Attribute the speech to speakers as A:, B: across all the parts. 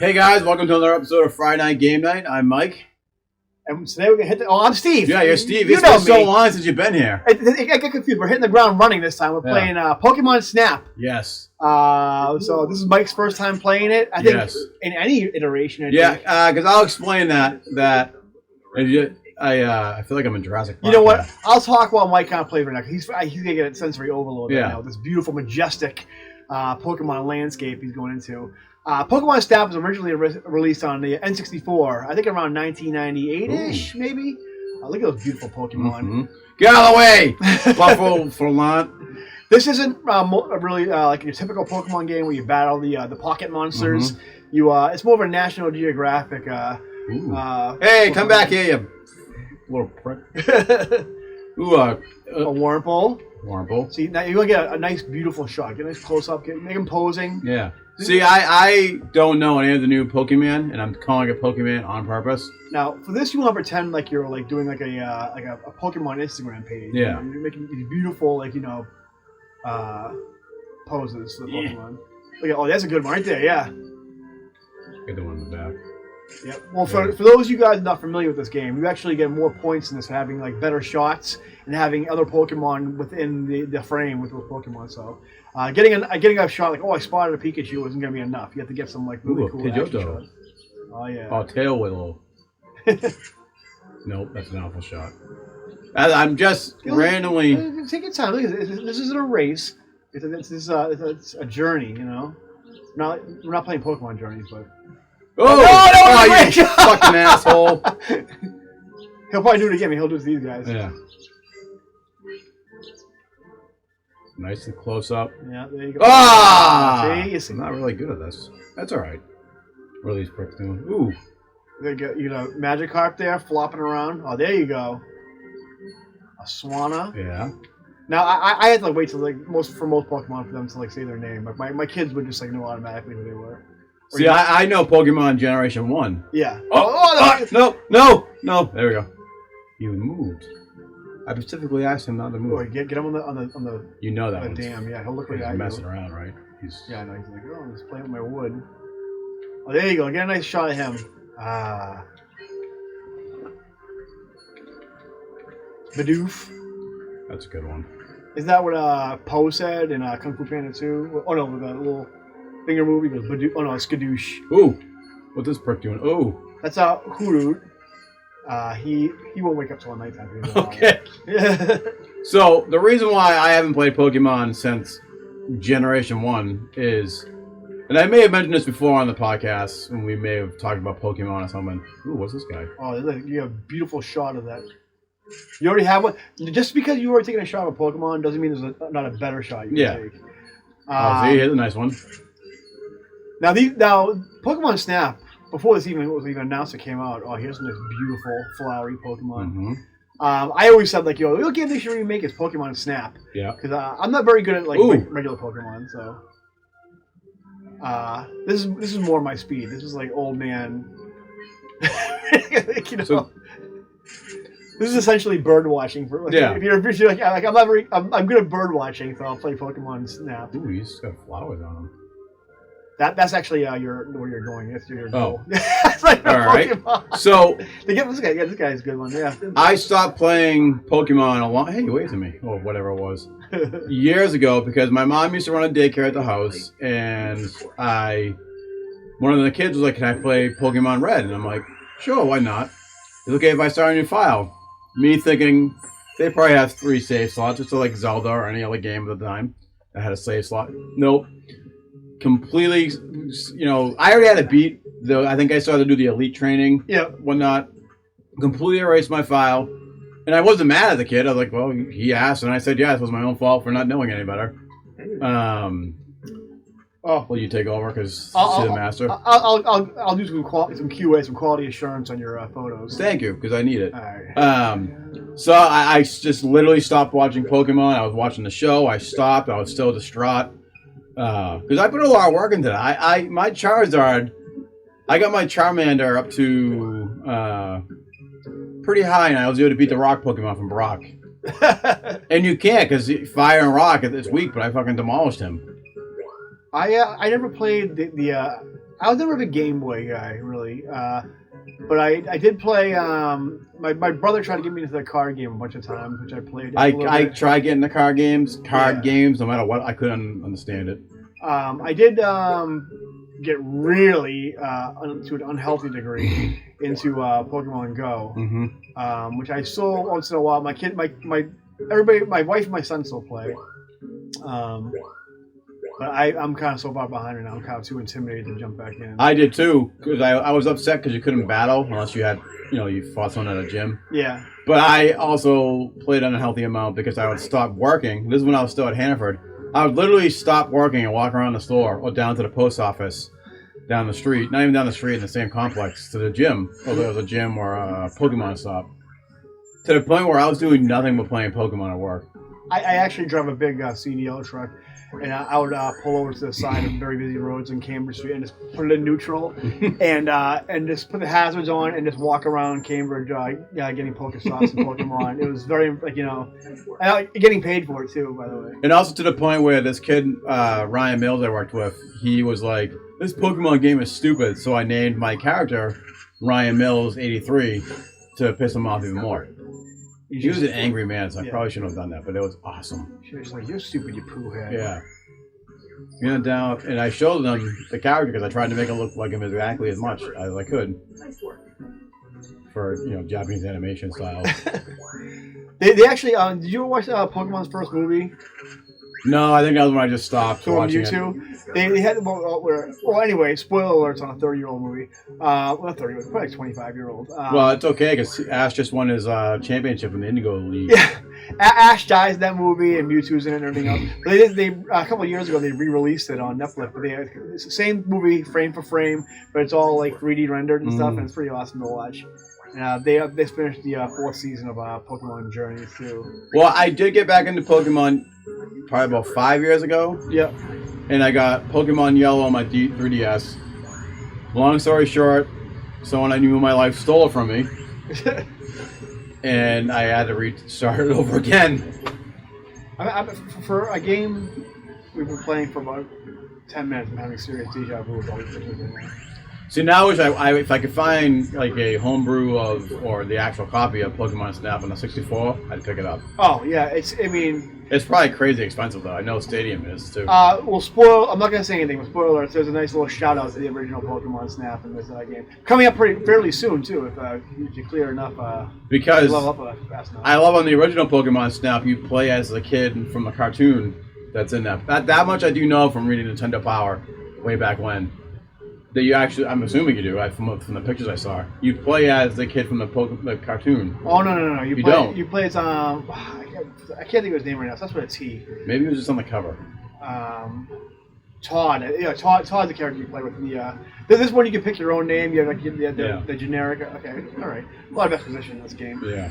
A: Hey guys, welcome to another episode of Friday Night Game Night. I'm Mike.
B: And today we're going to hit the... Oh, I'm Steve.
A: Yeah, you're Steve.
B: You
A: It's
B: know
A: been so
B: me.
A: long since you've been here.
B: I get confused. We're hitting the ground running this time. We're playing Pokemon Snap.
A: Yes.
B: So this is Mike's first time playing it. I think in any iteration.
A: Because I'll explain that I feel like I'm in Jurassic Park.
B: You know what? I'll talk while Mike kind of plays right now. He's going to get a sensory overload right now. This beautiful, majestic Pokemon landscape he's going into. Pokemon Snap was originally released on the N64, I think around 1998-ish, maybe. Look at those beautiful Pokemon.
A: Mm-hmm. Get out of the way! Buffalo Volant.
B: This isn't really like your typical Pokemon game where you battle the pocket monsters. Mm-hmm. It's more of a National Geographic.
A: Hey, come back here, you little prick. Ooh, a
B: Wurmple.
A: Wurmple.
B: See, now you're going to get a nice, beautiful shot. Get a nice close-up. Make him posing.
A: Yeah. See, I don't know any of the new Pokemon, and I'm calling it Pokemon on purpose.
B: Now, for this, you want to pretend like you're like doing like a Pokemon Instagram page.
A: Yeah.
B: You're making these beautiful poses for the Pokemon. Look at, that's a good one right there. Yeah.
A: Get the one in the back.
B: Yep. Well, for those of you guys not familiar with this game, you actually get more points in this for having like better shots and having other Pokemon within the frame with those Pokemon. So, getting a shot like, I spotted a Pikachu isn't going to be enough. You have to get some like really cool action shots. Oh yeah.
A: Oh, Tail Willow. Nope, that's an awful shot. I'm just randomly.
B: Take your time. Look at this. This isn't a race. It's a journey. You know. We're not playing Pokemon journeys, but.
A: Oh, you fucking asshole!
B: He'll probably do it again. He'll do it to these guys.
A: Yeah. Nice and close up.
B: Yeah, there you go.
A: See? I'm not really good at this. That's alright. What are these pricks doing? Ooh.
B: There you go. Magikarp there, flopping around. Oh, there you go. A Swanna.
A: Yeah.
B: Now, I had to wait till most Pokemon for them to say their name. Like my kids would just know automatically who they were.
A: See, I know Pokemon Generation 1.
B: Yeah.
A: No. There we go. He moved. I specifically asked him not to move.
B: Get him on the.
A: You know that one.
B: Damn, yeah. He'll look like
A: he's messing around, right?
B: Yeah, I know. He's like, I'm just playing with my wood. Oh, there you go. Get a nice shot of him. Bidoof.
A: That's a good one.
B: Is that what Poe said in Kung Fu Panda 2? Oh no, with a little finger move, he goes Bidoof. Oh no, it's Skadoosh.
A: Ooh, what's this prick doing? Oh,
B: that's Hoodoo. He won't wake up till nighttime.
A: Okay. So the reason why I haven't played Pokemon since Generation 1 is, and I may have mentioned this before on the podcast when we may have talked about Pokemon or something. Ooh, what's this guy?
B: Oh, you have a beautiful shot of that. You already have one. Just because you already taken a shot of a Pokemon doesn't mean there's not a better shot you can take.
A: See, here's a nice one.
B: Now, Pokemon Snap, before this was even announced, it came out. Oh, here's this beautiful flowery Pokemon.
A: Mm-hmm.
B: I always said the real game they should remake is Pokemon Snap.
A: Yeah.
B: Because I'm not very good at regular Pokemon, so this is more my speed. This is like old man. So, this is essentially bird watching for if you're like I'm not very I'm good at bird watching, so I'll play Pokemon Snap.
A: Ooh, he's got flowers on him.
B: That's actually where you're going. That's your goal.
A: That's like all right. Pokemon. So
B: this guy's a good one. Yeah.
A: I stopped playing Pokemon Hey, wait a minute. Or whatever it was. Years ago, because my mom used to run a daycare at the house, and one of the kids was like, "Can I play Pokemon Red?" And I'm like, "Sure, why not?" It's okay if I start a new file. Me thinking they probably have 3 save slots, just like Zelda or any other game at the time that had a save slot. Nope. Completely, I already had it beat. I think I started to do the elite training.
B: Yeah.
A: Whatnot. Completely erased my file. And I wasn't mad at the kid. I was like, well, he asked. And I said, yeah, it was my own fault for not knowing any better. Will you take over because she's the master?
B: I'll do some QA, some quality assurance on your photos.
A: Thank you, because I need it.
B: All right.
A: So I just literally stopped watching Pokemon. I was watching the show. I stopped. I was still distraught because I put a lot of work into that. My Charizard, I got my Charmander up to pretty high, and I was able to beat the Rock Pokemon from Brock. And you can't because Fire and Rock is weak, but I fucking demolished him.
B: I never played the I was never a big Game Boy guy, really. But I did play. My brother tried to get me into the card game a bunch of times, which I played.
A: I tried getting the card games, no matter what. I couldn't understand it.
B: I did get really to an unhealthy degree into Pokemon Go, which I still once in a while. My wife and my son still play. But I'm kind of so far behind it now. I'm kind of too intimidated to jump back in.
A: I did too, because I was upset because you couldn't battle unless you had, you fought someone at a gym.
B: Yeah.
A: But I also played an unhealthy amount because I would stop working. This is when I was still at Hannaford. I would literally stop working and walk around the store or down to the post office down the street. Not even down the street, in the same complex, to the gym. Whether it was a gym or a Pokemon stop. To the point where I was doing nothing but playing Pokemon at work.
B: I actually drive a big CDL truck, and I would pull over to the side of very busy roads in Cambridge Street and just put it in neutral, and just put the hazards on and just walk around Cambridge, getting Pokestops and Pokemon. It was very getting paid for it too, by the way.
A: And also to the point where this kid Ryan Mills I worked with, he was like, "This Pokemon game is stupid," so I named my character Ryan Mills 83 to piss him off even more. He was an angry man, so I probably shouldn't have done that, but it was awesome.
B: She was like, "You're stupid, you poo head."
A: Yeah. Down, and I showed them the character because I tried to make it look like him exactly as much as I could. For, Japanese animation style.
B: They actually, did you ever watch Pokemon's first movie?
A: No, I think that was when I just stopped watching
B: Mewtwo. They had well, anyway, spoiler alerts on a 30-year-old movie. Well, not 30, it was probably like 25-year-old.
A: Well, it's okay because Ash just won his championship in the Indigo League.
B: Yeah, Ash dies in that movie, and Mewtwo's in it and everything else. But they a couple of years ago they re-released it on Netflix. But it's the same movie, frame for frame, but it's all like 3D rendered and stuff, and it's pretty awesome to watch. They finished the fourth season of Pokemon Journeys too.
A: Well, I did get back into Pokemon probably about 5 years ago.
B: Yep.
A: And I got Pokemon Yellow on my 3DS. Long story short, someone I knew in my life stole it from me. And I had to restart it over again.
B: For a game we've been playing for about 10 minutes, I'm having serious deja vu with all these things.
A: See, now if I could find like a homebrew or the actual copy of Pokemon Snap on the 64, I'd pick it up.
B: Oh yeah,
A: it's probably crazy expensive though. I know Stadium is too.
B: Well, I'm not gonna say anything. But spoiler alerts. There's a nice little shout out to the original Pokemon Snap in this game, coming up fairly soon too. If you clear enough.
A: Because
B: level up fast enough. I
A: love on the original Pokemon Snap, you play as the kid from the cartoon that's in that. That much I do know from reading Nintendo Power way back when. That you actually, I'm assuming you do, from the pictures I saw. You play as the kid from the cartoon.
B: Oh, no. You
A: don't.
B: You play as, I can't think of his name right now, so that's what it's he.
A: Maybe it was just on the cover.
B: Todd. Yeah, Todd's the character you play with. This one you can pick your own name. You have the generic. Okay, all right. A lot of exposition in this game.
A: Yeah.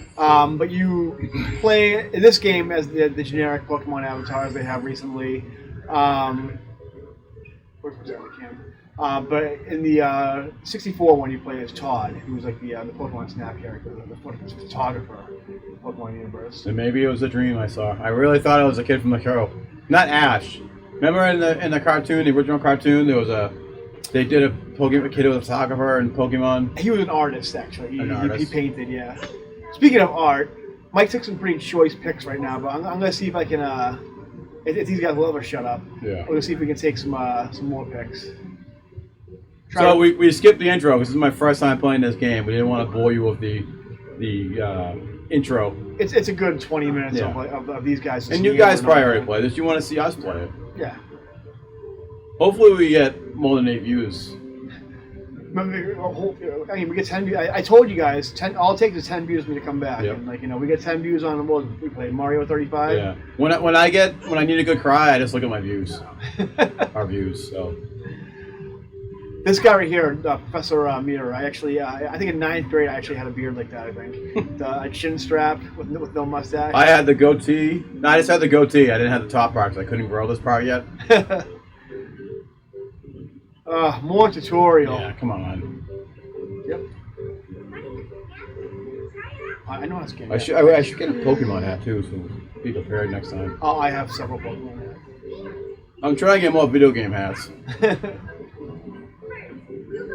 B: But you play in this game as the generic Pokemon avatars they have recently. Where's the camera? But in the 64 one, you play as Todd, who's like the Pokemon Snap character, the photographer in the Pokemon universe.
A: And maybe it was a dream I saw. I really thought it was a kid from the show, not Ash. Remember in the cartoon, the original cartoon, they did a Pokemon kid who was a photographer in Pokemon.
B: He was an artist, actually.
A: He
B: painted, yeah. Speaking of art, Mike took some pretty choice picks right now, but I'm gonna see if I can. If these guys will ever shut up,
A: yeah.
B: We'll see if we can take some more picks.
A: So we skipped the intro because this is my first time playing this game. We didn't want to bore you with the intro.
B: It's a good 20 minutes of these guys.
A: And you guys probably already played this. You want to see us play it.
B: Yeah.
A: Hopefully we get more than 8 views.
B: I mean, we get 10 views. I told you guys, all it takes is 10 views for me to come back.
A: Yep.
B: And we get 10 views on we played Mario 35.
A: Yeah. When I need a good cry, I just look at my views. Our views. So.
B: This guy right here, Professor Meter, I think in 9th grade I actually had a beard like that, I think. A chin strap with no mustache.
A: I had the goatee. No, I just had the goatee. I didn't have the top part because I couldn't grow this part yet.
B: More tutorial.
A: Yeah, come on.
B: Yep. I know how to skate.
A: I should get a Pokemon hat too, so be prepared next time.
B: Oh, I have several Pokemon hats.
A: I'm trying to get more video game hats.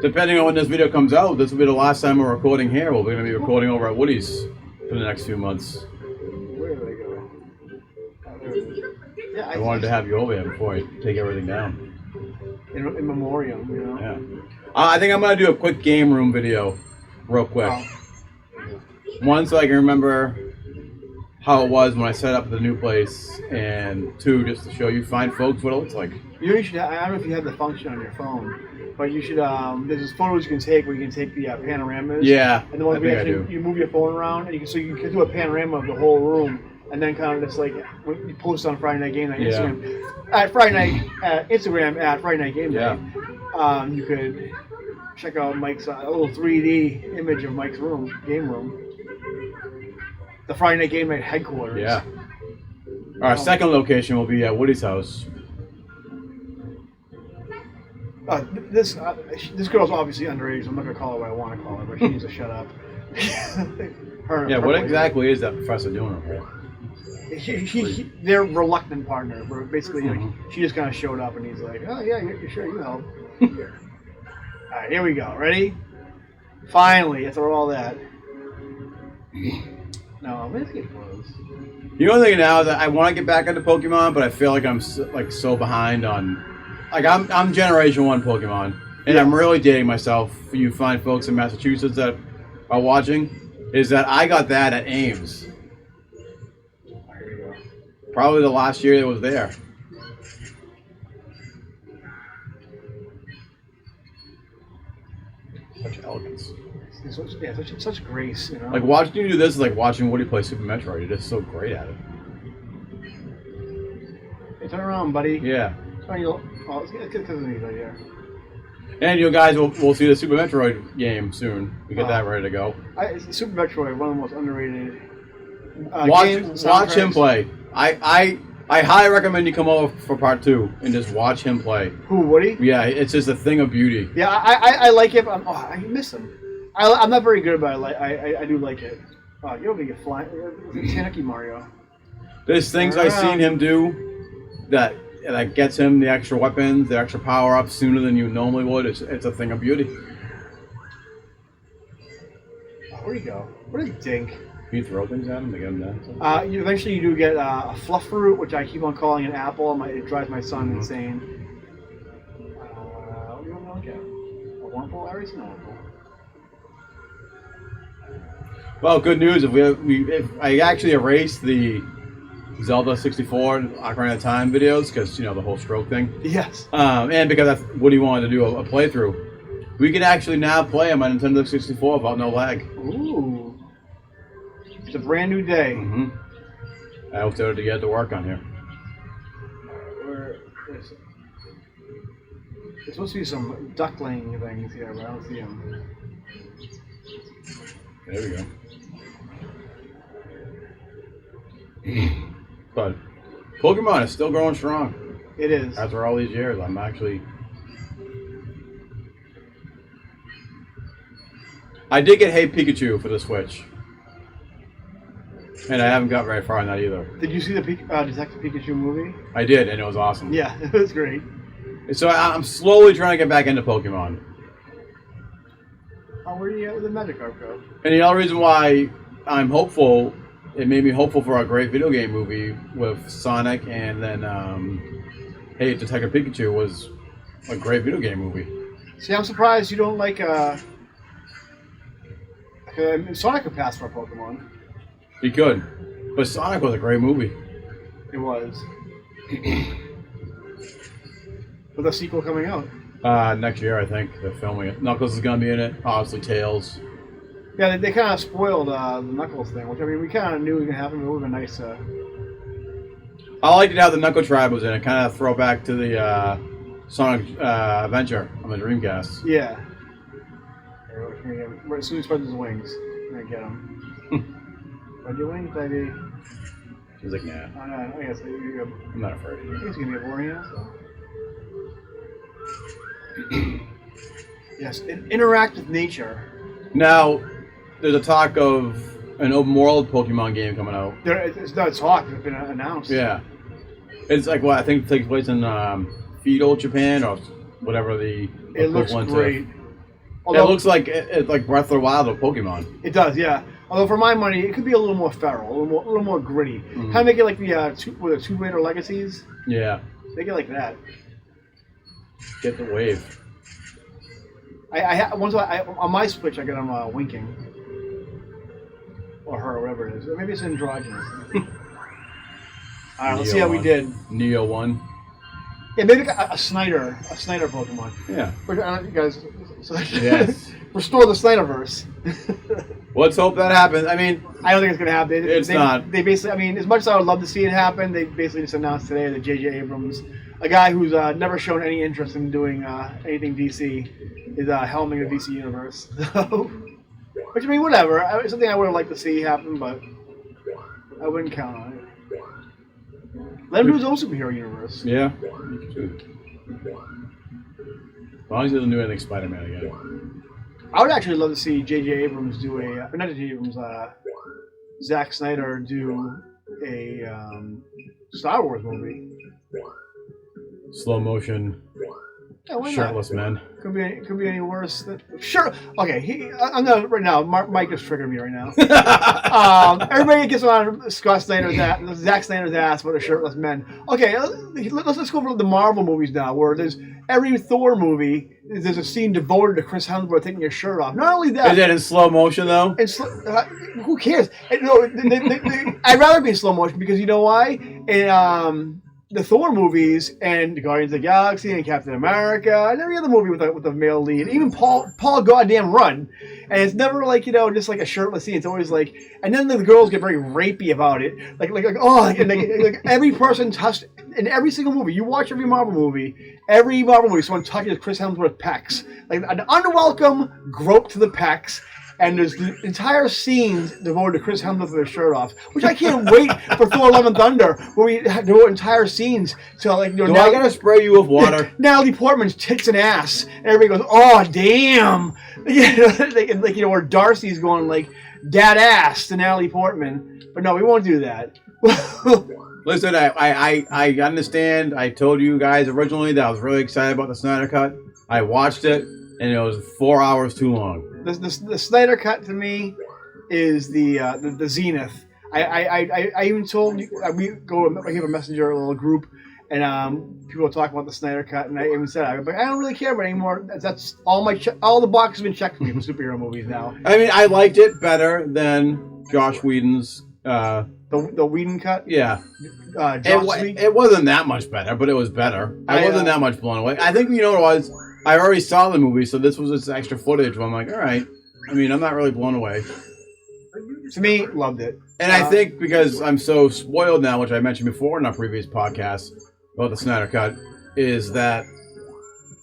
A: depending on when this video comes out, this will be the last time we're recording here. We're going to be recording over at Woody's for the next few months.
B: Where did they go? Yeah,
A: I wanted to have you over here before I take everything down.
B: In memoriam, you know?
A: Yeah. I think I'm going to do a quick game room video real quick.
B: Oh.
A: One, so I can remember how it was when I set up the new place, and two, just to show you fine folks what it looks like.
B: You should. I don't know if you have the function on your phone, but you should. There's this photos you can take where you can take the panoramas.
A: Yeah,
B: And the ones
A: I
B: where
A: think I do.
B: you move your phone around, and you can do a panorama of the whole room, and then kind of just like when you post on Friday Night Game Night Instagram at Friday Night Instagram at Friday Night Game Night. You could check out Mike's a little 3D image of Mike's game room. The Friday Night Game Night headquarters.
A: Yeah. Our second location will be at Woody's house.
B: This girl's obviously underage. I'm not gonna call her what I want to call her, but she needs to shut up.
A: Yeah, what exactly is that professor doing over there?
B: They're reluctant partner. Where basically, like, she just kind of showed up, and he's like, "Oh yeah, you're sure you help." All right, here we go. Ready? Finally, after all that. No, let's get close.
A: The only thing now is that I want to get back into Pokemon, but I feel like I'm so behind on. Like I'm Generation 1 Pokemon, and I'm really dating myself. For you fine folks in Massachusetts that are watching, is that I got that at Ames.
B: Here we go.
A: Probably the last year it was there. Such elegance.
B: Such grace, you know.
A: Like watching you do this is like watching Woody play Super Metroid. You're just so great at it.
B: Hey, turn around, buddy.
A: Yeah.
B: Oh, it's because of me right here.
A: And you guys will see the Super Metroid game soon. We get that ready to go.
B: Super Metroid, one of the most underrated.
A: Watch him play. I highly recommend you come over for part 2 and just watch him play.
B: Who, Woody?
A: Yeah, it's just a thing of beauty.
B: Yeah, I like it, but I miss him. I'm not very good, but I do like it. Oh, you're gonna get flying. Tanuki Mario.
A: There's things I've seen him do that gets him the extra weapons, the extra power-ups sooner than you normally would. It's a thing of beauty.
B: Oh, where'd he go? What a dink.
A: Can you throw things at him to get him down?
B: Eventually you do get a fluff fruit, which I keep on calling an apple. It drives my son insane. What do you want to look at? A Wurmple, Larry? No Wurmple.
A: Well, good news. If I actually erased the Zelda 64 Ocarina of Time videos, because the whole stroke thing.
B: Yes.
A: And because that's Woody wanted to do a playthrough, we can actually now play them on Nintendo 64 without no lag.
B: Ooh. It's a brand new day.
A: I hope to get to work on here.
B: Where is it? There's supposed to be some duckling things here, but I don't see them.
A: There we go. But Pokemon is still growing strong.
B: It is.
A: After all these years, I'm actually... I did get Hey Pikachu for the Switch. And I haven't got very far on that either.
B: Did you see the Detective Pikachu movie?
A: I did, and it was awesome.
B: Yeah, it was great.
A: So I'm slowly trying to get back into Pokemon.
B: Oh, where do you get the Magikarp go?
A: And the other reason why I'm hopeful, it made me hopeful for a great video game movie with Sonic, and then Hey Detective Pikachu was a great video game movie.
B: See, I'm surprised you don't like Sonic could pass for a Pokemon.
A: He could, but Sonic was a great movie.
B: It was. With a sequel coming out.
A: Next year, I think they're filming it. Knuckles is gonna be in it. Obviously, Tails.
B: Yeah, they kind of spoiled the Knuckles thing, which I mean we kind of knew was gonna happen. But it would have been nice to.
A: I liked it how the Knuckle Tribe was in it. Kind of throwback to the Sonic Adventure on the Dreamcast.
B: Yeah. As soon as he spreads his wings, I'm gonna get him. Spread your wings, baby.
A: He's like, nah.
B: I guess
A: I'm not afraid of you.
B: I guess he's gonna be a boring ass. Yes, interact with nature.
A: Now, there's a talk of an open world Pokemon game coming out.
B: It's not talk; it's been announced.
A: Yeah, it's like what I think takes place in feudal Japan or whatever the
B: It looks
A: equivalent
B: great.
A: Although, it looks like it's like Breath of the Wild of Pokemon.
B: It does, yeah. Although for my money, it could be a little more feral, a little more gritty. Kind of make it like the Tomb Raider Legacies.
A: Yeah.
B: Make it like that.
A: Get the wave.
B: Once on my Switch, I got him winking, or her, or whatever it is. Or maybe it's androgynous. All right, let's see how we did.
A: Neo 1.
B: Yeah, maybe a Snyder Pokemon.
A: Yeah.
B: You guys,
A: yes.
B: Restore the Snyderverse.
A: Let's hope that happens. I mean,
B: I don't think it's going to happen.
A: It's not.
B: They basically, I mean, as much as I would love to see it happen, they basically just announced today that J.J. Abrams, a guy who's never shown any interest in doing anything DC, is helming the DC universe. Which, I mean, whatever. It's something I would have liked to see happen, but I wouldn't count on it. Let him do his own superhero universe.
A: Yeah. As long as he doesn't do anything Spider-Man again.
B: I would actually love to see J.J. Abrams do not J.J. Abrams, Zack Snyder do a Star Wars movie.
A: Slow motion, shirtless men.
B: Could be any worse. Sure. Okay. I'm gonna right now. Mike just triggered me right now. Everybody gets on Zack Snyder's ass for the shirtless men. Okay. Let's go over the Marvel movies now, where there's every Thor movie. There's a scene devoted to Chris Hemsworth taking his shirt off. Not only that.
A: Is that in slow motion though?
B: Who cares? No, I'd rather be in slow motion because you know why? In the Thor movies and the Guardians of the Galaxy and Captain America and every other movie with a male lead, even Paul goddamn Rudd, and it's never like just like a shirtless scene. It's always like, and then the girls get very rapey about it, like every person touched in every single movie. You watch every Marvel movie, someone touches Chris Hemsworth's pecs, like an unwelcome grope to the pecs. And there's the entire scenes devoted to Chris Hemsworth with his shirt off, which I can't wait for Thor: Love and Thunder, where we devote entire scenes to I
A: gotta spray you with water?
B: Natalie Portman's tits and ass, and everybody goes, "Oh damn!" Where Darcy's going like "dad ass" to Natalie Portman, but no, we won't do that.
A: Listen, I understand. I told you guys originally that I was really excited about the Snyder Cut. I watched it, and it was 4 hours too long.
B: The Snyder Cut to me is the zenith. I even told you I have a messenger little group, and people are talking about the Snyder Cut, and I even said I don't really care about it anymore. That's all the boxes have been checked for me for superhero movies now.
A: I mean, I liked it better than Josh Whedon's.
B: The Whedon cut.
A: Yeah. It wasn't that much better, but it was better. I wasn't that much blown away. I think you know what it was. I already saw the movie, so this was just extra footage where I'm like, all right. I mean, I'm not really blown away.
B: To me, loved it.
A: And I think because I'm so spoiled now, which I mentioned before in our previous podcast about the Snyder Cut, is that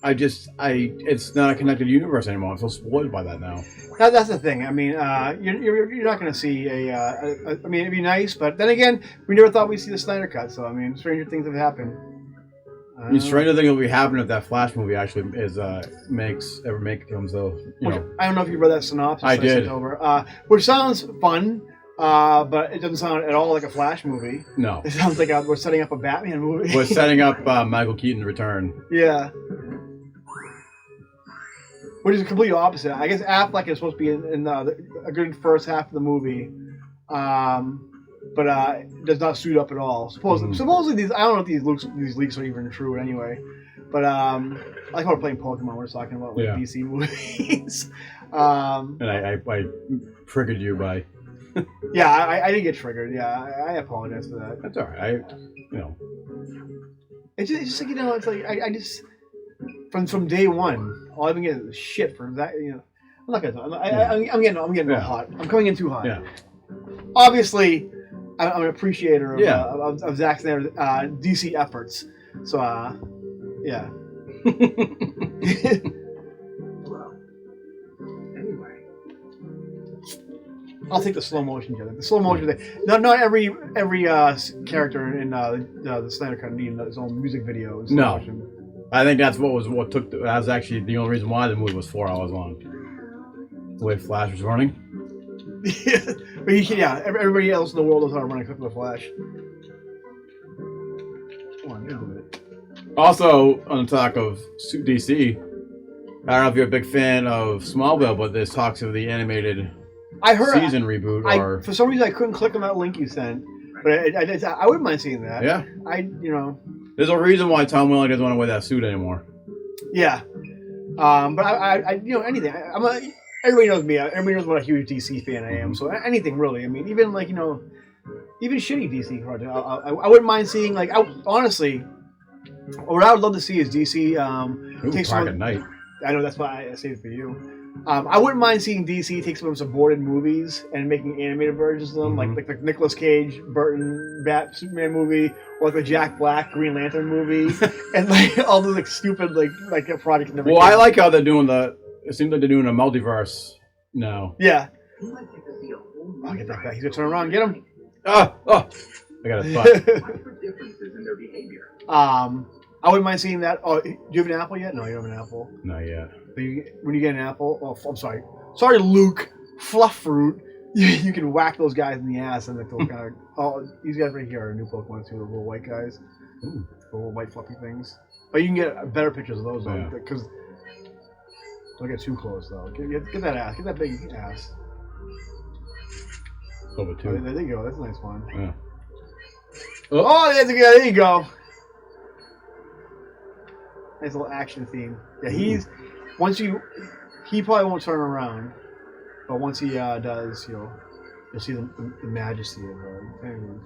A: it's not a connected universe anymore. I'm so spoiled by that now.
B: That's the thing. I mean, you're not going to see I mean, it'd be nice, but then again, we never thought we'd see the Snyder Cut. So I mean, stranger things have happened.
A: I mean, stranger thing will be happening if that Flash movie actually comes though.
B: I don't know if you read that synopsis.
A: I did.
B: Sent over, which sounds fun, but it doesn't sound at all like a Flash movie.
A: No.
B: It sounds like we're setting up a Batman movie.
A: We're setting up Michael Keaton's return.
B: Yeah. Which is the complete opposite. I guess Affleck is supposed to be in a good first half of the movie. But does not suit up at all. Supposedly these, I don't know if these leaks are even true anyway. But I like how we're playing Pokemon. We're talking about DC movies. And
A: I triggered you by.
B: Yeah, I did get triggered. Yeah, I apologize for that.
A: That's all right.
B: It's just like it's like I just from day one, all I've been getting is shit for that. I'm not gonna. I'm getting hot. I'm coming in too hot.
A: Yeah.
B: Obviously, I'm an appreciator of Zack Snyder's DC efforts. So, yeah.
C: Anyway.
B: I'll take the slow motion, Jenna. The slow motion thing. Not every character in the Snyder Cut needed his own music video. In slow motion.
A: I think that's that was actually the only reason why the movie was 4 hours long. The way Flash was running.
B: Yeah, everybody else in the world knows how to run except for the Flash. Come on, do it.
A: Also, on the talk of DC, I don't know if you're a big fan of Smallville, but there's talks of the animated
B: I heard
A: season reboot. Or
B: for some reason I couldn't click on that link you sent, but I wouldn't mind seeing that.
A: yeah,
B: There's
A: a reason why Tom Welling doesn't want to wear that suit anymore.
B: Yeah, but I anything. Everybody knows me. Everybody knows what a huge DC fan I am. So anything really. I mean, even like even shitty DC project. I wouldn't mind seeing like. Honestly, what I would love to see is DC take some.
A: At night.
B: I know that's why I saved it for you. I wouldn't mind seeing DC take some aborted movies and making animated versions of them, like the Nicolas Cage, Burton, Superman movie, or like the Jack Black Green Lantern movie, and like all those like stupid like projects.
A: Well, I like how they're doing it seems like they're doing a multiverse now.
B: Yeah. I'll get that guy. He's gonna turn around and get him.
A: Oh! I got a butt.
B: I wouldn't mind seeing that. Oh, do you have an apple yet? No, you don't have an apple.
A: Not yet.
B: When you get an apple, I'm sorry. Sorry, Luke. Fluff fruit. You can whack those guys in the ass and they'll kind of. Oh, these guys right here are new Pokemon too. The little white guys.
A: Ooh.
B: The little white fluffy things. But you can get better pictures of those though, because don't get too close though. Get that ass. Get that big ass.
A: Over two.
B: Oh, there you go. That's a nice one.
A: Yeah.
B: Oh, there you go. Nice little action theme. Yeah, he probably won't turn around, but once he does, you'll see the majesty of things.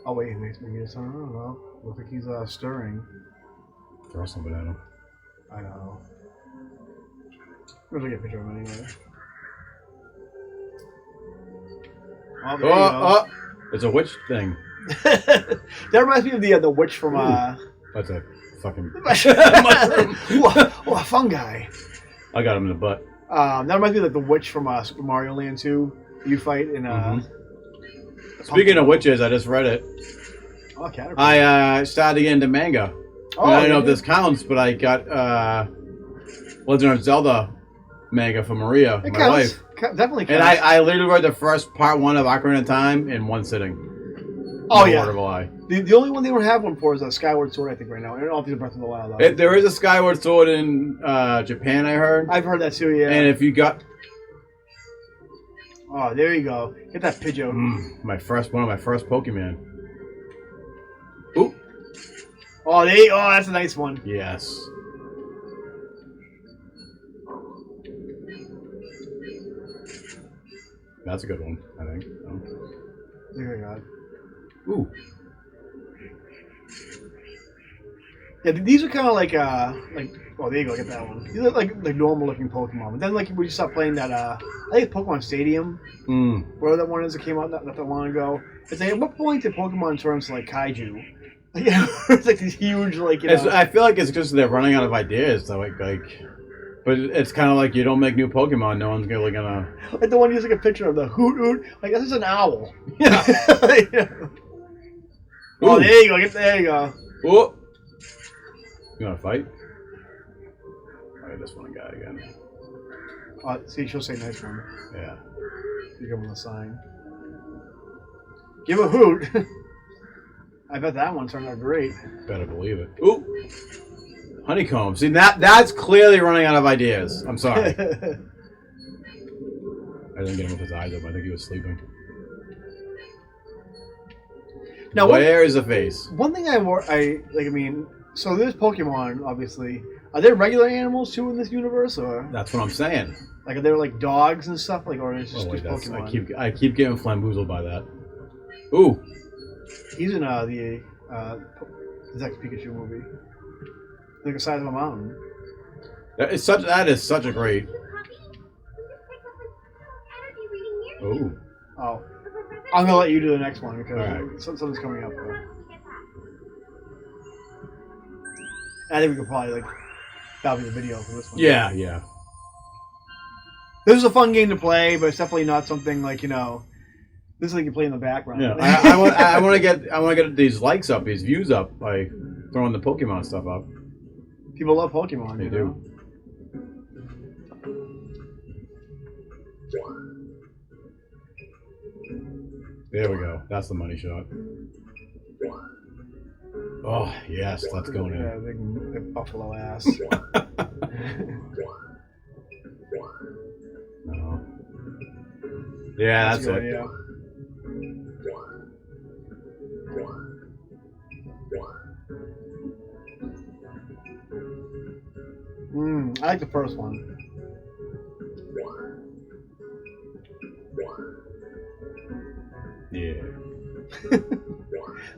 B: Oh wait, he makes me turn around. Well, looks like he's stirring.
A: Throw something at him.
B: I know. We're gonna get a picture of him anyway. Oh, there you go.
A: It's a witch thing.
B: That reminds me of the witch from
A: That's a fucking
B: a fungi.
A: I got him in the butt.
B: That reminds me of the witch from Super Mario Land 2. You fight in
A: Speaking of witches, I just read it.
B: Oh, Caterpillar.
A: I started getting into manga. I don't know if this counts, but I got Legend of Zelda manga for Maria, my wife.
B: Definitely counts.
A: And I literally read the first part 1 of Ocarina of Time in one sitting.
B: Oh, yeah.
A: Word of a lie.
B: The only one they don't have one for is a Skyward Sword, I think, right now. I don't know if it's Breath of the Wild, though.
A: There is a Skyward Sword in Japan, I heard.
B: I've heard that, too, yeah.
A: And if you got...
B: Oh, there you go. Get that Pidgeot.
A: One of my first Pokemon. Ooh.
B: Oh, that's a nice one.
A: Yes. That's a good one, I think.
B: There you go.
A: Ooh.
B: Yeah, these are kind of like oh, there you go, get that one. These are like normal looking Pokemon. But then like we start playing that I think it's Pokemon Stadium. Where that one is that came out not that long ago. It's like at what point did Pokemon turn to like kaiju? It's like these huge
A: I feel like it's because they're running out of ideas. So but it's kind of like you don't make new Pokemon, no one's really gonna.
B: Like the one using a picture of the hoot hoot. Like this is an owl.
A: Yeah.
B: Oh, there you go. There you go.
A: Ooh. You want to fight? I just want a guy again.
B: See, she'll say nice one.
A: Yeah.
B: You give him a sign. Give a hoot. I bet that one turned out great.
A: Better believe it. Ooh. Honeycomb. See, that's clearly running out of ideas. I'm sorry. I didn't get him with his eyes open. I think he was sleeping. Now, where is the face?
B: One thing so there's Pokemon, obviously. Are there regular animals too in this universe, or?
A: That's what I'm saying.
B: Like, are there like dogs and stuff, or is it just Pokemon?
A: I keep getting flamboozled by that. Ooh.
B: He's in the Detective Pikachu movie. Like the size of a mountain.
A: That is such a great. Oh.
B: Oh. I'm gonna let you do the next one because something's coming up. I think we could probably that'll be the video for this one.
A: Yeah, yeah.
B: This is a fun game to play, but it's definitely not something this is like you play in the background.
A: Yeah, I want to get these likes up, these views up by throwing the Pokemon stuff up.
B: People love Pokemon.
A: They do. There we go. That's the money shot. Oh yes, that's going in.
B: Yeah, big buffalo ass.
A: No. Yeah, that's
B: good,
A: it.
B: yeah. I like the first one.
A: Yeah.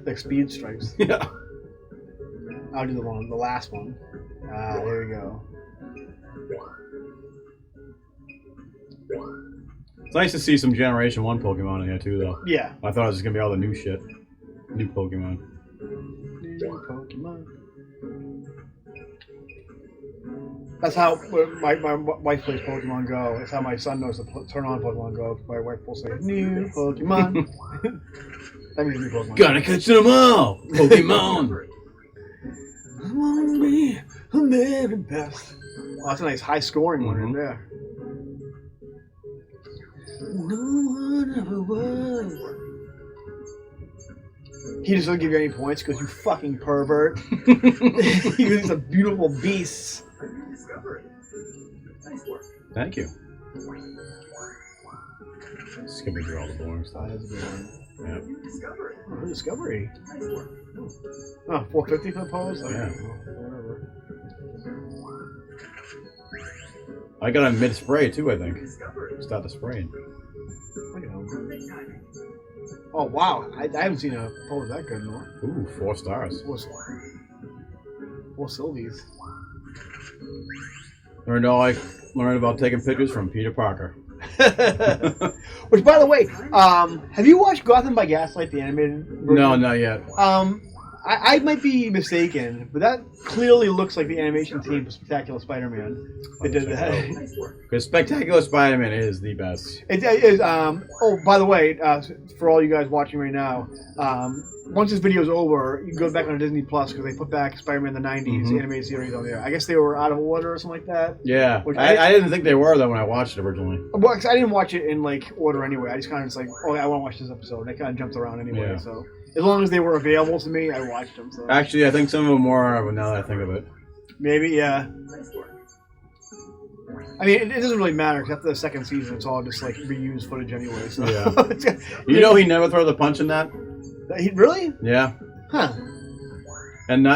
B: Like speed stripes.
A: Yeah.
B: I'll do the last one. There we go.
A: It's nice to see some Generation 1 Pokemon in here, too, though.
B: Yeah.
A: I thought it was just going to be all the new shit. New Pokemon.
B: New Pokemon. That's how my wife plays Pokemon Go. That's how my son knows to turn on Pokemon Go. My wife will say, new Pokemon. That means new Pokemon.
A: Gotta catch them all! Pokemon!
B: I want to be the very best. Oh, that's a nice high scoring one right there. No one ever was. He just doesn't give you any points because you fucking pervert. He's a beautiful beast.
A: Thank you. Skipping through all the boring stuff.
B: That's a good one.
A: Yeah.
B: Oh, discovery. Oh, 450 for the pose? Okay.
A: Yeah.
B: Whatever.
A: I got a mid spray too, I think. Start the spraying.
B: Look at him. Oh, wow. I haven't seen a pose that good in a while.
A: Ooh, 4 stars.
B: Four Sylvies.
A: Learned about taking pictures from Peter Parker.
B: Which, by the way, have you watched Gotham by Gaslight, the animated version?
A: No, not yet.
B: I might be mistaken, but that clearly looks like the animation team for Spectacular Spider-Man. They did that.
A: Because Spectacular Spider-Man is the best.
B: It is. Oh, by the way, for all you guys watching right now, once this video is over, you can go back on Disney Plus because they put back Spider-Man the '90s animated series on there. I guess they were out of order or something like that.
A: Yeah,
B: Which
A: I didn't think they were though when I watched it originally.
B: Well, 'cause I didn't watch it in like order anyway. I just kind of just like, oh, I want to watch this episode. And I kind of jumped around anyway.
A: Yeah.
B: So as long as they were available to me, I watched them. So
A: Actually, I think some of them were. Now that I think of it,
B: maybe, yeah. I mean, it doesn't really matter because after the second season, it's all just like reused footage anyway. So
A: yeah. You know, he never throws a punch in that.
B: Really?
A: Yeah.
B: Huh.
A: And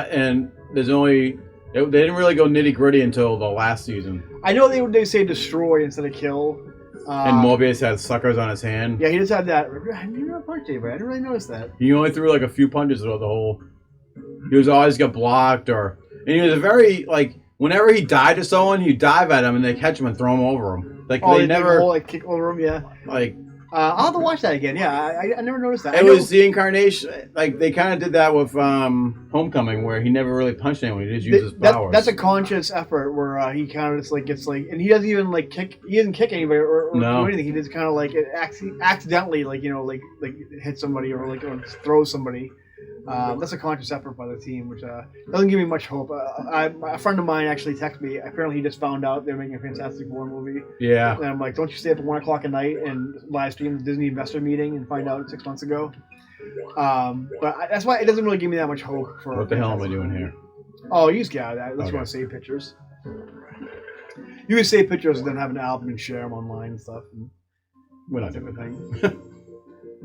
A: there's only they didn't really go nitty gritty until the last season.
B: I know they say destroy instead of kill.
A: And Mobius had suckers on his hand.
B: Yeah, he just had that. I didn't know punch David. I didn't really notice that.
A: He only threw like a few punches throughout the whole. He was always got blocked and he was a very like whenever he died to someone, he'd dive at him and they catch him and throw him over him. Like they never
B: like kick over him. Yeah.
A: Like.
B: I'll have to watch that again. Yeah, I never noticed that.
A: It was the incarnation. Like they kind of did that with Homecoming, where he never really punched anyone. He just used his powers.
B: That's a conscious effort where he kind of just like gets like, and he doesn't even like kick. He doesn't kick anybody or do anything. He just kind of like accidentally like like hit somebody or like throw somebody. That's a conscious effort by the team, which doesn't give me much hope. A friend of mine actually texted me. Apparently, he just found out they're making a Fantastic Four movie.
A: Yeah.
B: And I'm like, don't you stay up at 1 o'clock at night and live stream the Disney investor meeting and find out 6 months ago? But that's why it doesn't really give me that much hope for.
A: What the hell am I doing here?
B: Oh, you just get out of that. Unless you want to save pictures. You can save pictures and then have an album and share them online and stuff. And
A: we're not doing
B: thing.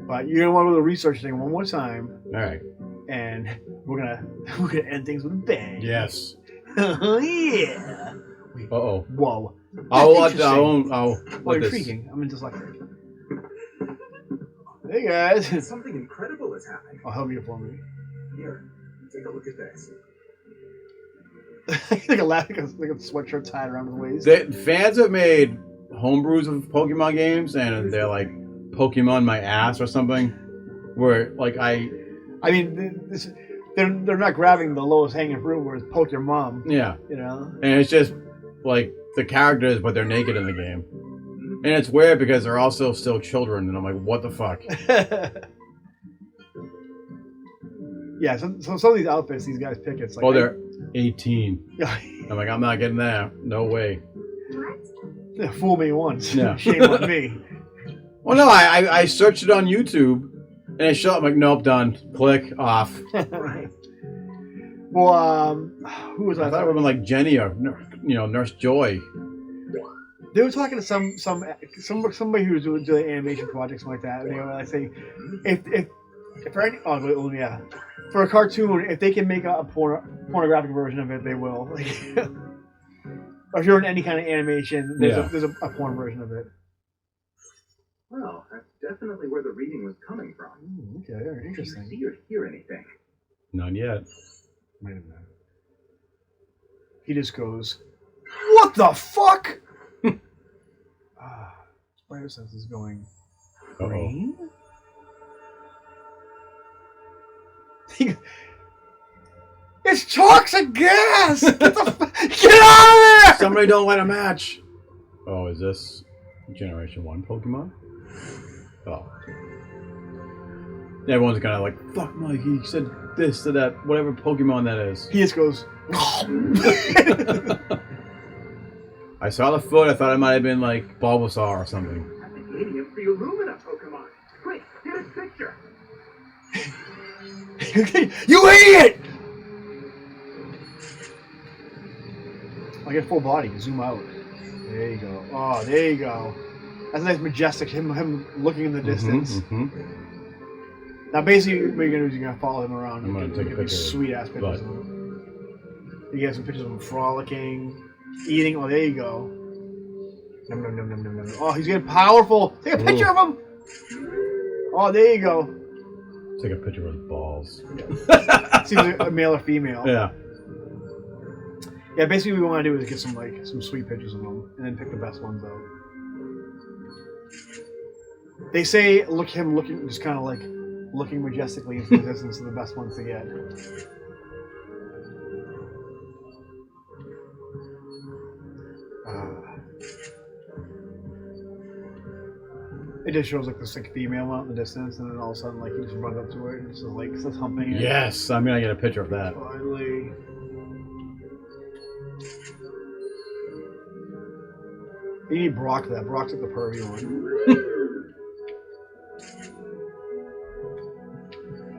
B: But you're gonna want to do the research thing one more time.
A: All right.
B: And we're gonna end things with a bang.
A: Yes.
B: Oh yeah.
A: Uh-oh.
B: Whoa.
A: I'll
B: intriguing. I'm dyslexic. Hey guys.
C: Something incredible is happening.
B: I'll help you for me.
C: Here, take a look at this.
B: like a sweatshirt tied around his waist.
A: Fans have made homebrews of Pokemon games, and they're like Pokemon my ass or something. Where like I mean,
B: they're not grabbing the lowest hanging fruit where it's poke your mom.
A: Yeah.
B: You know?
A: And it's just like the characters, but they're naked in the game. And it's weird because they're also still children, and I'm like, what the fuck?
B: Yeah, so some of these outfits these guys pick, it's like...
A: Oh, they're 18. I'm like, I'm not getting that. No way.
B: Yeah, fool me once.
A: Yeah.
B: Shame on me.
A: Well, no, I searched it on YouTube. And it showed up, I'm like, nope, done. Click, off.
B: Well, who was that?
A: I thought it would have been like Jenny or Nurse Joy.
B: They were talking to somebody who was doing animation projects like that. And they were like saying, if for any, for a cartoon, if they can make a pornographic version of it, they will. Like, or if you're in any kind of animation, there's a porn version of it.
C: Well, that's definitely where the reading was coming from.
B: Okay, very interesting.
C: Did you see or hear anything?
A: None yet.
B: Wait a minute. He just goes, "What the fuck?" Spider sense is going green. It's toxic gas! Get out of there!
A: Somebody don't light a match. Oh, is this Generation 1 Pokemon? Oh. Everyone's kind of like, fuck Mike, he said this to that, whatever Pokemon that is.
B: He just goes,
A: I saw the foot, I thought it might have been like Bulbasaur or something.
C: I've been eating him for the Illumina Pokemon. Quick, get his picture.
B: You idiot! I get full body, zoom out. There you go. Oh, there you go. That's a nice majestic, him looking in the distance. Now basically what you're gonna do is you're gonna follow him around.
A: I'm gonna take a picture.
B: Sweet ass pictures of him. You get some pictures of him frolicking, eating. Oh, there you go. Nom, nom, nom, nom, nom, nom. Oh, he's getting powerful. Take a picture of him. Oh, there you go.
A: Take a picture of his balls.
B: See if it's a male or female.
A: Yeah.
B: Yeah, basically what we want to do is get some sweet pictures of them and then pick the best ones out. They say looking just kind of like looking majestically into the distance are the best ones to get. It just shows like this like female out in the distance, and then all of a sudden like he just runs up to her and just like starts humping it.
A: Yes, I'm gonna get a picture of that.
B: Finally. You need Brock for that. Brock's like the pervy one.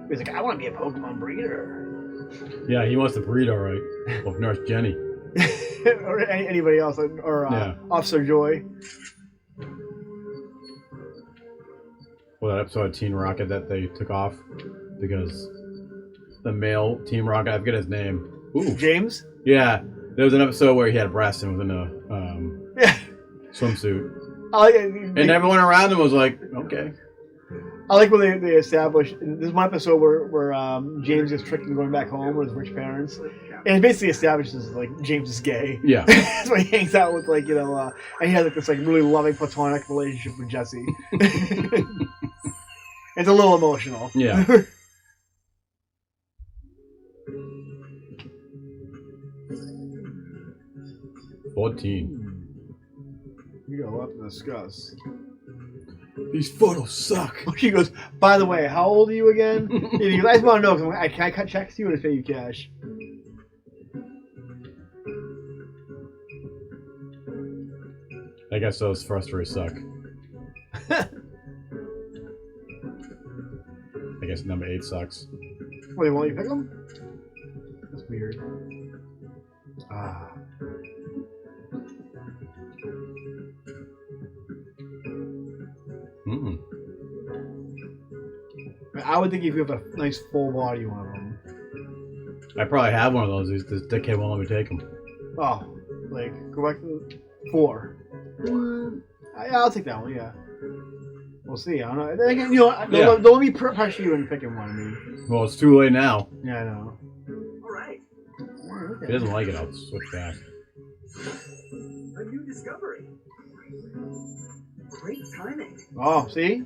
B: He's like, I want to be a Pokemon breeder.
A: Yeah, he wants to breed alright. Of Nurse Jenny.
B: Or anybody else, or Officer Joy.
A: Well, that episode of Team Rocket that they took off because the male Team Rocket, I forget his name. Ooh.
B: James?
A: Yeah, there was an episode where he had a breast and was in a swimsuit. And everyone around him was like, okay.
B: I like when they established, there's one episode where James is tricked into going back home with his rich parents. And it basically establishes like James is gay.
A: Yeah.
B: That's why he hangs out with and he has like this like really loving platonic relationship with Jesse. It's a little emotional.
A: Yeah.
B: You got a lot to discuss.
A: These photos suck.
B: She goes, by the way, how old are you again? He goes, I just want to know, because can I cut checks to you and pay you cash?
A: I guess those first three suck. I guess number 8 sucks.
B: Well, they won't let you pick them? That's weird. I would think if you have a nice full body one of them.
A: I probably have one of those. This dickhead won't let me take them.
B: Oh, like, go back to 4. I'll take that one, yeah. We'll see. I don't know. Don't let me pressure you into picking one. I mean.
A: Well, it's too late now.
B: Yeah, I know.
C: All right.
A: If he doesn't like it, I'll switch back.
C: A new discovery. Great timing.
B: Oh, see?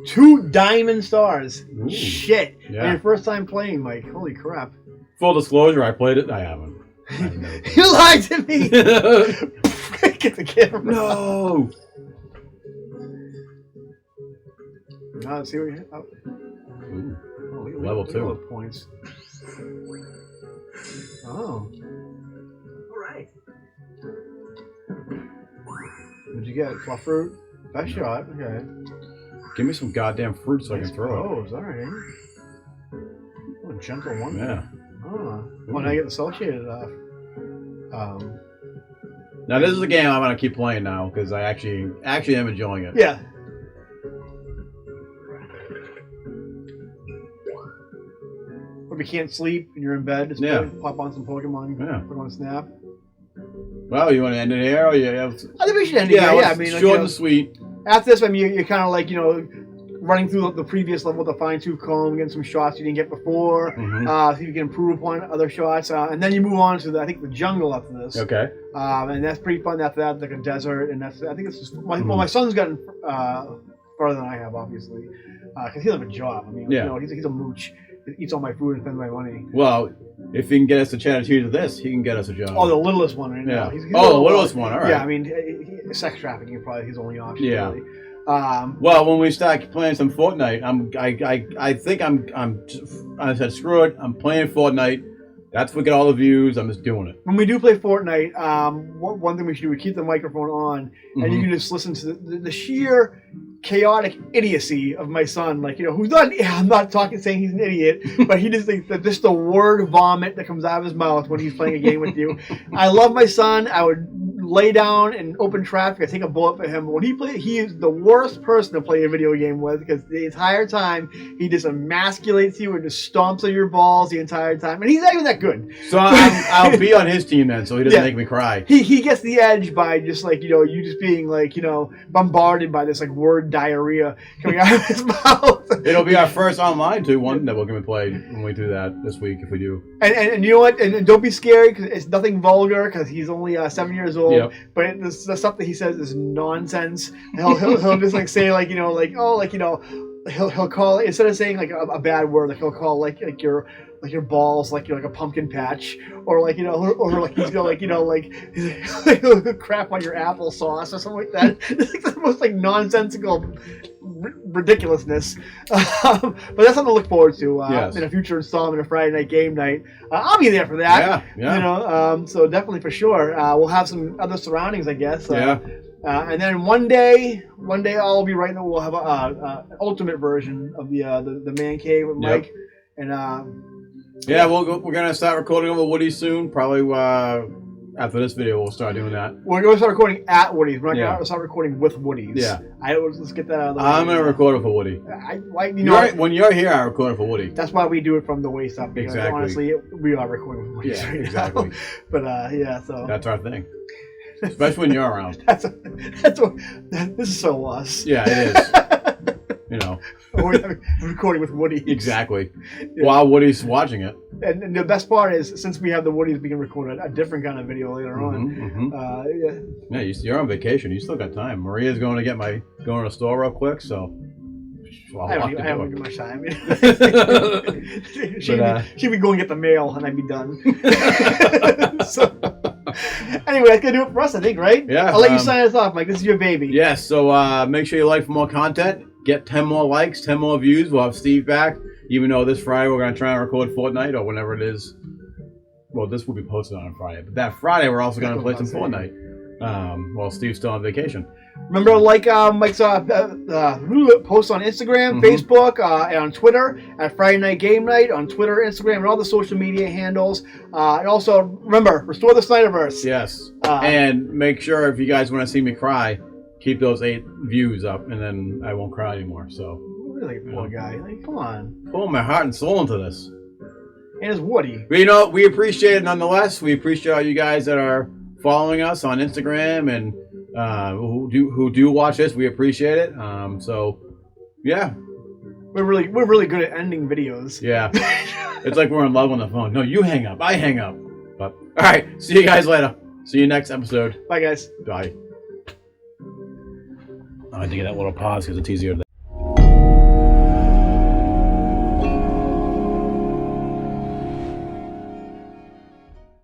A: 2
B: diamond stars.
A: Ooh.
B: Shit.
A: Yeah.
B: Your first time playing, Mike. Holy crap.
A: Full disclosure, I played it. I haven't.
B: You lied to me! Get the camera.
A: No!
B: Let's see what you have.
A: Ooh. Level 2.
B: Points. Oh.
C: All right.
B: What'd you get? Fluff fruit? Best shot. Okay.
A: Give me some goddamn fruit so I can throw it.
B: Oh, alright. Oh, gentle one.
A: Yeah.
B: Oh. Well, now you get the cell shaded off.
A: Now this is a game I'm gonna keep playing now because I actually am enjoying it.
B: Yeah. If you can't sleep and you're in bed, just pop on some Pokemon.
A: Yeah.
B: Pokemon Snap.
A: Well, you want to end it here, or you have?
B: I think we should end it here. Yeah, I mean,
A: short and sweet.
B: After this, I mean, you're kind of like running through the previous level with a fine-tooth comb, getting some shots you didn't get before.
A: Mm-hmm.
B: See if you can improve upon other shots, and then you move on to I think the jungle after this.
A: Okay.
B: And that's pretty fun. After that, like a desert, and I think it's just my son's gotten farther than I have, obviously, because he doesn't have a job. I mean, he's a mooch. He eats all my food and spends my money.
A: Well, if he can get us to Chattanooga to this, he can get us a job.
B: Oh, the littlest one right now.
A: Yeah.
B: He's
A: the littlest one. All right.
B: Yeah, I mean, sex trafficking is probably his only option.
A: Yeah.
B: Really.
A: Well, when we start playing some Fortnite, I said screw it. I'm playing Fortnite. That's what get all the views. I'm just doing it.
B: When we do play Fortnite, one thing we should do is keep the microphone on, and you can just listen to the sheer chaotic idiocy of my son. Like, who's not, I'm not saying he's an idiot, but he just thinks that just the word vomit that comes out of his mouth when he's playing a game with you. I love my son. I would lay down in open traffic. I take a bullet for him. But when he is the worst person to play a video game with, because the entire time he just emasculates you and just stomps on your balls the entire time. And he's not even that good.
A: So I'll be on his team then, so he doesn't make me cry.
B: He gets the edge by just like, you just being like, bombarded by this like word diarrhea coming out of his mouth.
A: It'll be our first online one that we're going to play when we do that this week, if we do.
B: And you know what? And don't be scary, because it's nothing vulgar, because he's only 7 years old.
A: Yep.
B: But the stuff that he says is nonsense. He'll just like say like, he'll call, instead of saying like a bad word, like he'll call like your balls like a pumpkin patch, or like or like he's gonna he'll crap on your applesauce or something like that. It's like the most like nonsensical ridiculousness, but that's something to look forward to in a future installment of Friday Night Game Night. I'll be there for that.
A: Yeah.
B: So definitely for sure. We'll have some other surroundings, I guess. And then one day I'll be writing. We'll have a ultimate version of the man cave with Mike, and
A: we're gonna start recording over Woody soon. Probably after this video, we'll start doing that.
B: We're going to start recording at Woody's. We're not going to start recording with Woody's.
A: Yeah.
B: Let's get that out of the way.
A: I'm gonna record it for Woody. When you're here, I record it for Woody.
B: That's why we do it from the waist up. Because
A: exactly.
B: Honestly, we are recording with Woody's right
A: exactly.
B: now. But so
A: that's our thing. Especially when you're around.
B: This is so us.
A: Yeah, it is.
B: We're recording with Woody.
A: Exactly. Yeah. While Woody's watching it.
B: And the best part is, since we have the Woodies, we can record a different kind of video later on.
A: You're on vacation. You still got time. Maria's going to the store real quick, so.
B: I haven't too much time. She'd be going to get the mail, and I'd be done. Anyway, that's going to do it for us, I think, right?
A: Yeah.
B: I'll let you sign us off, Mike. This is your baby.
A: Yes, so make sure you like for more content. Get 10 more likes, 10 more views. We'll have Steve back. Even though this Friday we're going to try and record Fortnite, or whenever it is. Well, this will be posted on Friday. But that Friday we're also going to play some Fortnite. While Steve's still on vacation.
B: Remember, like Mike's posts on Instagram, Facebook, and on Twitter at Friday Night Game Night, on Twitter, Instagram, and all the social media handles. And also, remember, restore the Snyderverse.
A: Yes. And make sure, if you guys want to see me cry, keep those 8 views up, and then I won't cry anymore. So.
B: Really, poor guy. Like, come on.
A: Pulling my heart and soul into this.
B: And it's Woody.
A: But, we appreciate it nonetheless. We appreciate all you guys that are following us on Instagram and who do watch this. We appreciate it.
B: We're really good at ending videos.
A: Yeah. It's like we're in love on the phone. No, you hang up. I hang up. But all right. See you guys later. See you next episode.
B: Bye, guys.
A: Bye. I had to get that little pause because it's easier to